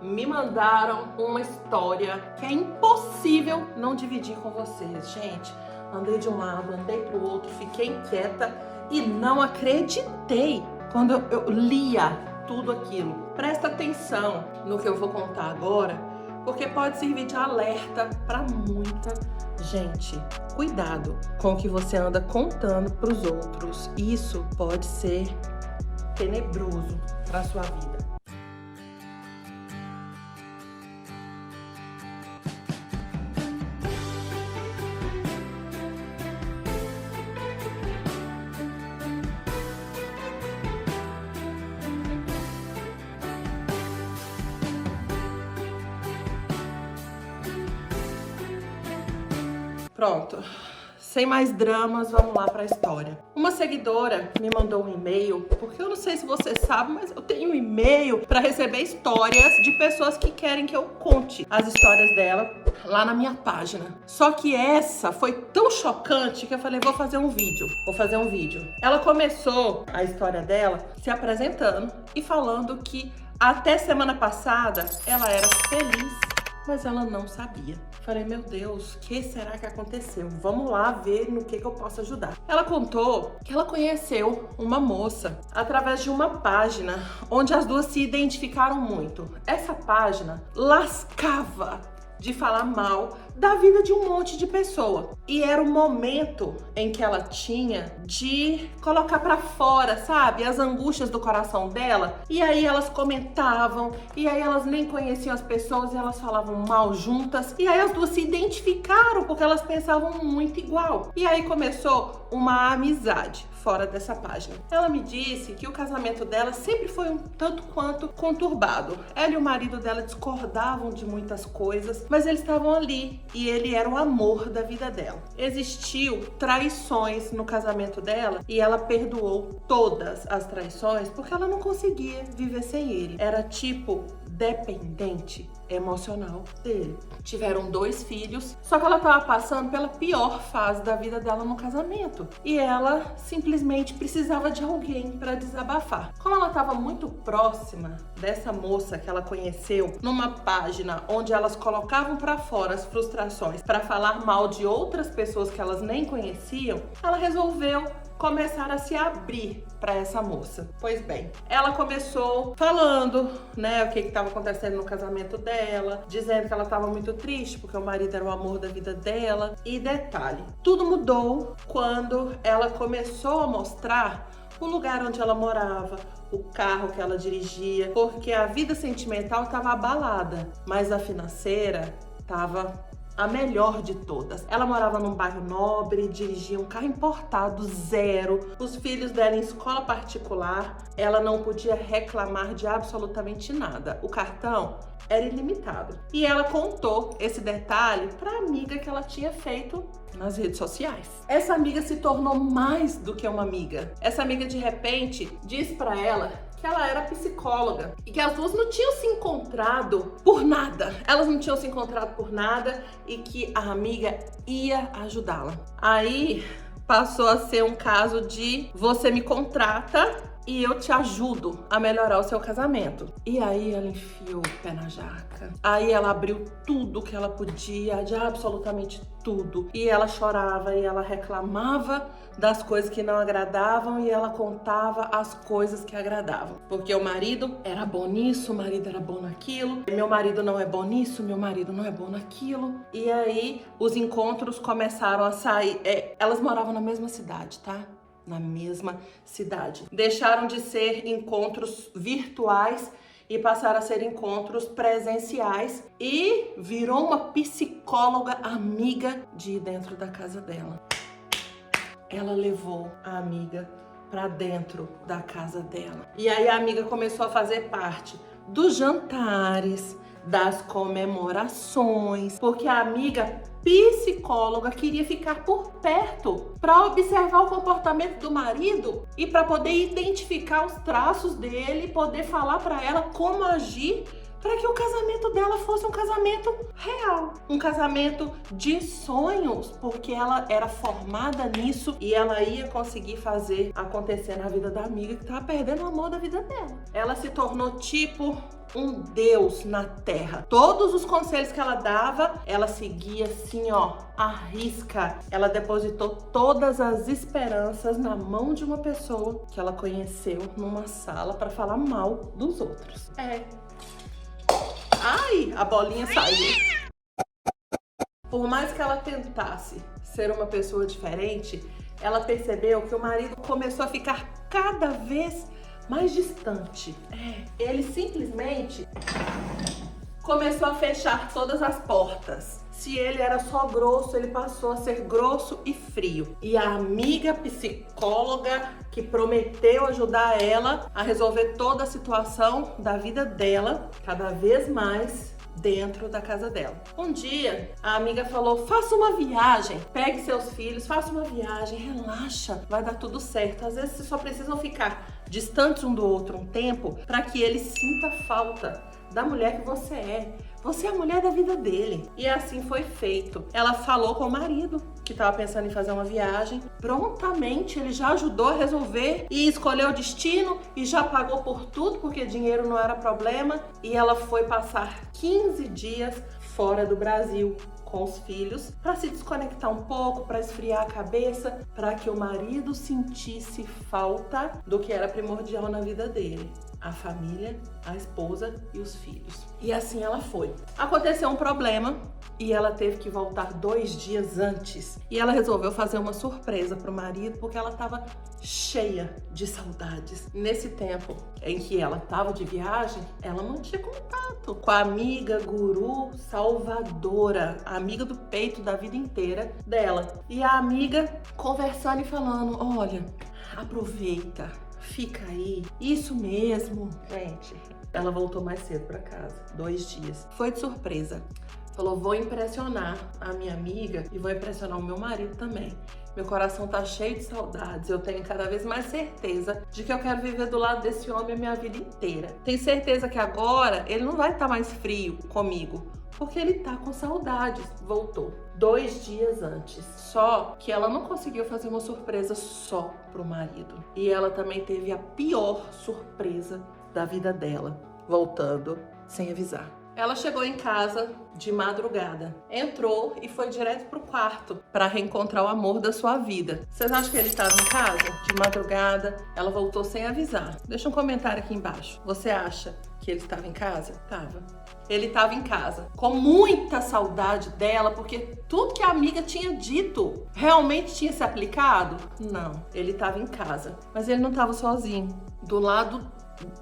me mandaram uma história que é impossível não dividir com vocês. Gente, andei de um lado, andei pro outro, fiquei inquieta e não acreditei quando eu lia tudo aquilo. Presta atenção no que eu vou contar agora, porque pode servir de alerta para muita gente. Cuidado com o que você anda contando para os outros. Isso pode ser tenebroso para sua vida. Pronto, sem mais dramas, vamos lá para a história. Uma seguidora me mandou um e-mail, porque eu não sei se você sabe, mas eu tenho um e-mail para receber histórias de pessoas que querem que eu conte as histórias dela lá na minha página. Só que essa foi tão chocante que eu falei, vou fazer um vídeo. Ela começou a história dela se apresentando e falando que até semana passada ela era feliz, mas ela não sabia. Falei, meu Deus, o que será que aconteceu? Vamos lá ver no que eu posso ajudar. Ela contou que ela conheceu uma moça através de uma página onde as duas se identificaram muito. Essa página lascava de falar mal da vida de um monte de pessoa. E era o momento em que ela tinha de colocar pra fora, sabe, as angústias do coração dela. E aí elas comentavam, e aí elas nem conheciam as pessoas e elas falavam mal juntas. E aí as duas se identificaram porque elas pensavam muito igual. E aí começou uma amizade fora dessa página. Ela me disse que o casamento dela sempre foi um tanto quanto conturbado. Ela e o marido dela discordavam de muitas coisas, mas eles estavam ali e ele era o amor da vida dela. Existiu traições no casamento dela e ela perdoou todas as traições porque ela não conseguia viver sem ele. Era tipo dependente emocional dele. Tiveram 2 filhos, só que ela estava passando pela pior fase da vida dela no casamento e ela simplesmente precisava de alguém para desabafar. Como ela estava muito próxima dessa moça que ela conheceu numa página onde elas colocavam para fora as frustrações para falar mal de outras pessoas que elas nem conheciam, ela resolveu começar a se abrir para essa moça. Pois bem, ela começou falando, né, o que estava acontecendo no casamento dela, dizendo que ela estava muito triste porque o marido era o amor da vida dela. E detalhe, tudo mudou quando ela começou a mostrar o lugar onde ela morava, o carro que ela dirigia, porque a vida sentimental estava abalada, mas a financeira estava a melhor de todas. Ela morava num bairro nobre, dirigia um carro importado, 0. Os filhos dela em escola particular, ela não podia reclamar de absolutamente nada. O cartão era ilimitado. E ela contou esse detalhe para a amiga que ela tinha feito nas redes sociais. Essa amiga se tornou mais do que uma amiga. Essa amiga, de repente, disse para ela que ela era psicóloga e que as duas não tinham se encontrado por nada. Elas não tinham se encontrado por nada e que a amiga ia ajudá-la. Aí passou a ser um caso de você me contrata e eu te ajudo a melhorar o seu casamento. E aí ela enfiou o pé na jaca. Aí ela abriu tudo que ela podia, de absolutamente tudo. E ela chorava e ela reclamava das coisas que não agradavam e ela contava as coisas que agradavam. Porque o marido era bom nisso, o marido era bom naquilo. Meu marido não é bom nisso, meu marido não é bom naquilo. E aí os encontros começaram a sair. Elas moravam na mesma cidade, tá? Na mesma cidade. Deixaram de ser encontros virtuais e passaram a ser encontros presenciais e virou uma psicóloga amiga de dentro da casa dela. Ela levou a amiga para dentro da casa dela. E aí a amiga começou a fazer parte dos jantares, das comemorações, porque a amiga psicóloga queria ficar por perto para observar o comportamento do marido e para poder identificar os traços dele, poder falar para ela como agir para que o casamento dela fosse um casamento real, um casamento de sonhos, porque ela era formada nisso e ela ia conseguir fazer acontecer na vida da amiga que tava perdendo o amor da vida dela. Ela se tornou tipo um deus na terra. Todos os conselhos que ela dava, ela seguia assim, ó, à risca. Ela depositou todas as esperanças na mão de uma pessoa que ela conheceu numa sala para falar mal dos outros. Ai, a bolinha saiu. Por mais que ela tentasse ser uma pessoa diferente, ela percebeu que o marido começou a ficar cada vez mais distante. Ele simplesmente começou a fechar todas as portas. Se ele era só grosso, ele passou a ser grosso e frio. E a amiga psicóloga que prometeu ajudar ela a resolver toda a situação da vida dela, cada vez mais dentro da casa dela. Um dia, a amiga falou: faça uma viagem, pegue seus filhos, faça uma viagem, relaxa, vai dar tudo certo. Às vezes vocês só precisam ficar distantes um do outro um tempo para que ele sinta falta da mulher que você é. Você é a mulher da vida dele. E assim foi feito. Ela falou com o marido que estava pensando em fazer uma viagem. Prontamente ele já ajudou a resolver e escolheu o destino e já pagou por tudo, porque dinheiro não era problema. E ela foi passar 15 dias fora do Brasil com os filhos para se desconectar um pouco, para esfriar a cabeça, para que o marido sentisse falta do que era primordial na vida dele: a família, a esposa e os filhos. E assim ela foi. Aconteceu um problema e ela teve que voltar 2 dias antes. E ela resolveu fazer uma surpresa pro marido, porque ela estava cheia de saudades. Nesse tempo em que ela estava de viagem, ela mantinha contato com a amiga guru salvadora, a amiga do peito da vida inteira dela. E a amiga conversando e falando: olha, aproveita, fica aí. Isso mesmo, gente. Ela voltou mais cedo pra casa, 2 dias. Foi de surpresa. Falou: vou impressionar a minha amiga e vou impressionar o meu marido também. Meu coração tá cheio de saudades. Eu tenho cada vez mais certeza de que eu quero viver do lado desse homem a minha vida inteira. Tenho certeza que agora ele não vai estar mais frio comigo, porque ele tá com saudades. Voltou 2 dias antes. Só que ela não conseguiu fazer uma surpresa só pro marido. E ela também teve a pior surpresa da vida dela, voltando sem avisar. Ela chegou em casa de madrugada, entrou e foi direto pro quarto para reencontrar o amor da sua vida. Vocês acham que ele estava em casa? De madrugada, ela voltou sem avisar. Deixa um comentário aqui embaixo. Você acha que ele estava em casa? Tava. Ele estava em casa, com muita saudade dela, porque tudo que a amiga tinha dito realmente tinha se aplicado? Não, ele estava em casa. Mas ele não estava sozinho. Do lado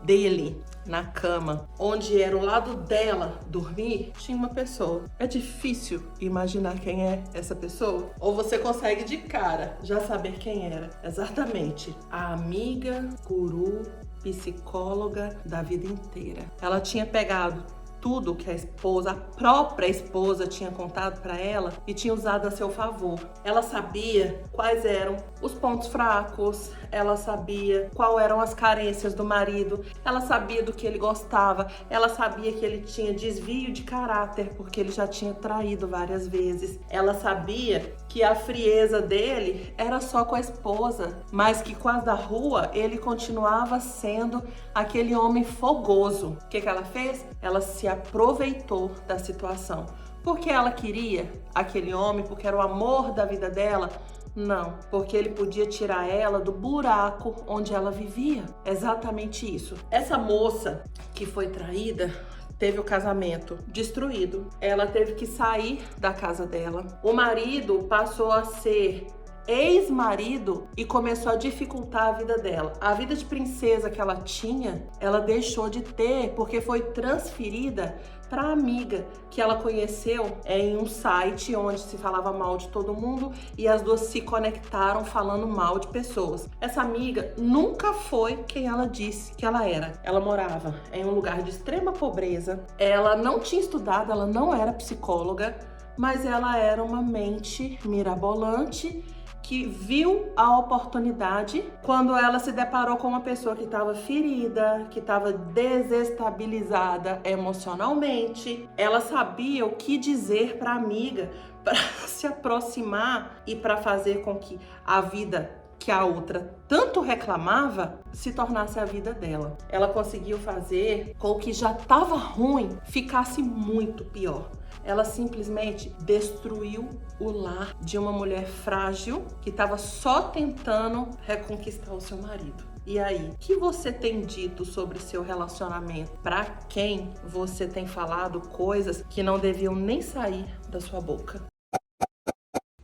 dele, na cama, onde era o lado dela dormir, tinha uma pessoa. É difícil imaginar quem é essa pessoa? Ou você consegue de cara já saber quem era? Exatamente, a amiga guru psicóloga da vida inteira. Ela tinha pegado tudo que a própria esposa tinha contado para ela e tinha usado a seu favor. Ela sabia quais eram os pontos fracos, ela sabia quais eram as carências do marido, ela sabia do que ele gostava, ela sabia que ele tinha desvio de caráter porque ele já tinha traído várias vezes. Ela sabia que a frieza dele era só com a esposa, mas que com as da rua ele continuava sendo aquele homem fogoso. O que ela fez? Ela se aproveitou da situação. Porque ela queria aquele homem, porque era o amor da vida dela? Não, porque ele podia tirar ela do buraco onde ela vivia. Exatamente isso. Essa moça que foi traída teve o casamento destruído. Ela teve que sair da casa dela. O marido passou a ser ex-marido e começou a dificultar a vida dela. A vida de princesa que ela tinha, ela deixou de ter porque foi transferida para a amiga que ela conheceu em um site onde se falava mal de todo mundo e as duas se conectaram falando mal de pessoas. Essa amiga nunca foi quem ela disse que ela era. Ela morava em um lugar de extrema pobreza, ela não tinha estudado, ela não era psicóloga, mas ela era uma mente mirabolante que viu a oportunidade quando ela se deparou com uma pessoa que estava ferida, que estava desestabilizada emocionalmente. Ela sabia o que dizer para a amiga para se aproximar e para fazer com que a vida que a outra tanto reclamava se tornasse a vida dela. Ela conseguiu fazer com que já estava ruim ficasse muito pior. Ela simplesmente destruiu o lar de uma mulher frágil que estava só tentando reconquistar o seu marido. E aí, o que você tem dito sobre seu relacionamento? Para quem você tem falado coisas que não deviam nem sair da sua boca?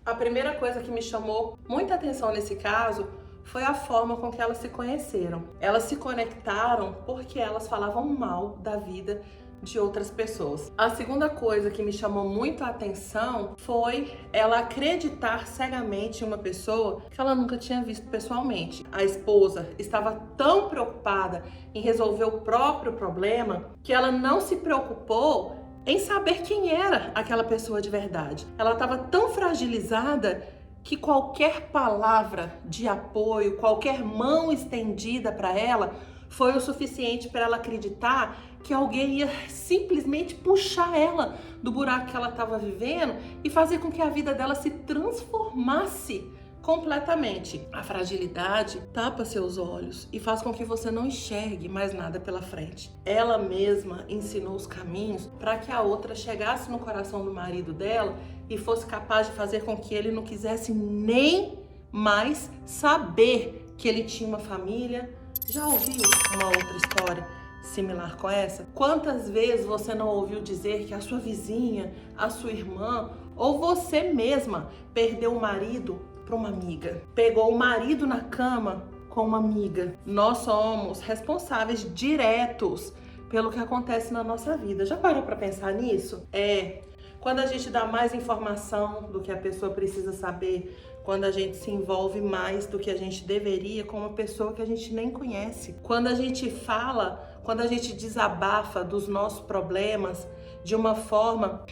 A primeira coisa que me chamou muita atenção nesse caso foi a forma com que elas se conheceram. Elas se conectaram porque elas falavam mal da vida de outras pessoas. A segunda coisa que me chamou muito a atenção foi ela acreditar cegamente em uma pessoa que ela nunca tinha visto pessoalmente. A esposa estava tão preocupada em resolver o próprio problema que ela não se preocupou em saber quem era aquela pessoa de verdade. Ela estava tão fragilizada que qualquer palavra de apoio, qualquer mão estendida para ela foi o suficiente para ela acreditar que alguém ia simplesmente puxar ela do buraco que ela estava vivendo e fazer com que a vida dela se transformasse completamente. A fragilidade tapa seus olhos e faz com que você não enxergue mais nada pela frente. Ela mesma ensinou os caminhos para que a outra chegasse no coração do marido dela e fosse capaz de fazer com que ele não quisesse nem mais saber que ele tinha uma família. Já ouviu uma outra história similar com essa? Quantas vezes você não ouviu dizer que a sua vizinha, a sua irmã ou você mesma perdeu o marido para uma amiga? Pegou o marido na cama com uma amiga. Nós somos responsáveis diretos pelo que acontece na nossa vida. Já parou para pensar nisso? Quando a gente dá mais informação do que a pessoa precisa saber, quando a gente se envolve mais do que a gente deveria com uma pessoa que a gente nem conhece. Quando a gente fala, quando a gente desabafa dos nossos problemas de uma forma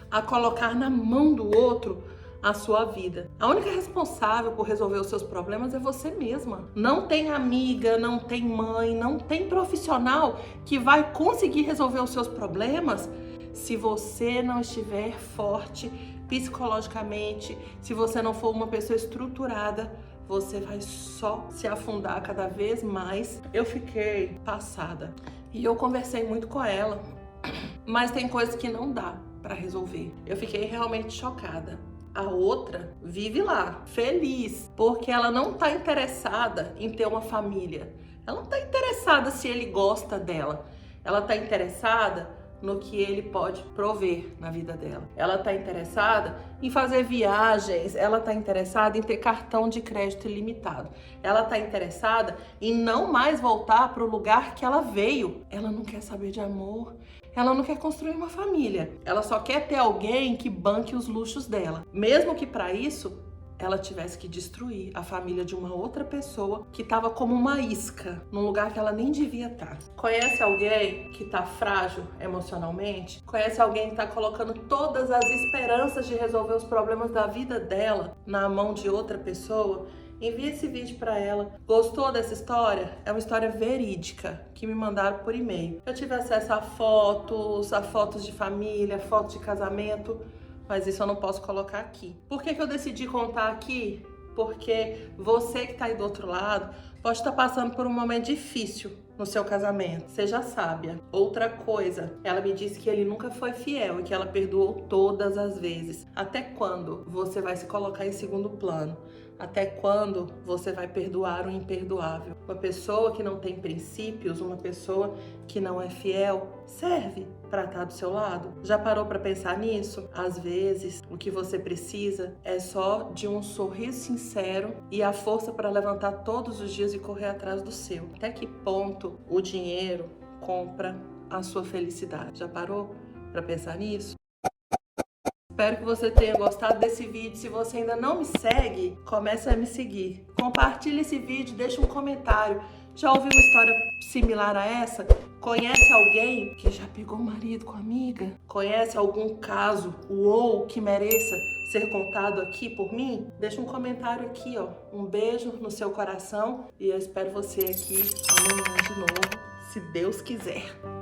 a colocar na mão do outro a sua vida. A única responsável por resolver os seus problemas é você mesma. Não tem amiga, não tem mãe, não tem profissional que vai conseguir resolver os seus problemas se você não estiver forte psicologicamente, se você não for uma pessoa estruturada, você vai só se afundar cada vez mais. Eu fiquei passada e eu conversei muito com ela, mas tem coisas que não dá para resolver. Eu fiquei realmente chocada. A outra vive lá, feliz, porque ela não tá interessada em ter uma família. Ela não tá interessada se ele gosta dela. Ela tá interessada no que ele pode prover na vida dela. Ela tá interessada em fazer viagens, ela tá interessada em ter cartão de crédito ilimitado. Ela tá interessada em não mais voltar para o lugar que ela veio. Ela não quer saber de amor. Ela não quer construir uma família. Ela só quer ter alguém que banque os luxos dela. Mesmo que para isso ela tivesse que destruir a família de uma outra pessoa que estava como uma isca num lugar que ela nem devia estar. Conhece alguém que está frágil emocionalmente? Conhece alguém que está colocando todas as esperanças de resolver os problemas da vida dela na mão de outra pessoa? Envie esse vídeo para ela. Gostou dessa história? É uma história verídica que me mandaram por e-mail. Eu tive acesso a fotos de família, fotos de casamento, mas isso eu não posso colocar aqui. Por que eu decidi contar aqui? Porque você que está aí do outro lado pode estar passando por um momento difícil no seu casamento. Seja sábia. Outra coisa, ela me disse que ele nunca foi fiel e que ela perdoou todas as vezes. Até quando você vai se colocar em segundo plano? Até quando você vai perdoar o imperdoável? Uma pessoa que não tem princípios, uma pessoa que não é fiel, serve para estar do seu lado? Já parou para pensar nisso? Às vezes, o que você precisa é só de um sorriso sincero e a força para levantar todos os dias e correr atrás do seu. Até que ponto o dinheiro compra a sua felicidade? Já parou para pensar nisso? Espero que você tenha gostado desse vídeo. Se você ainda não me segue, comece a me seguir. Compartilhe esse vídeo, deixe um comentário. Já ouviu uma história similar a essa? Conhece alguém que já pegou o marido com a amiga? Conhece algum caso, que mereça ser contado aqui por mim? Deixa um comentário aqui, ó. Um beijo no seu coração e eu espero você aqui amanhã de novo, se Deus quiser.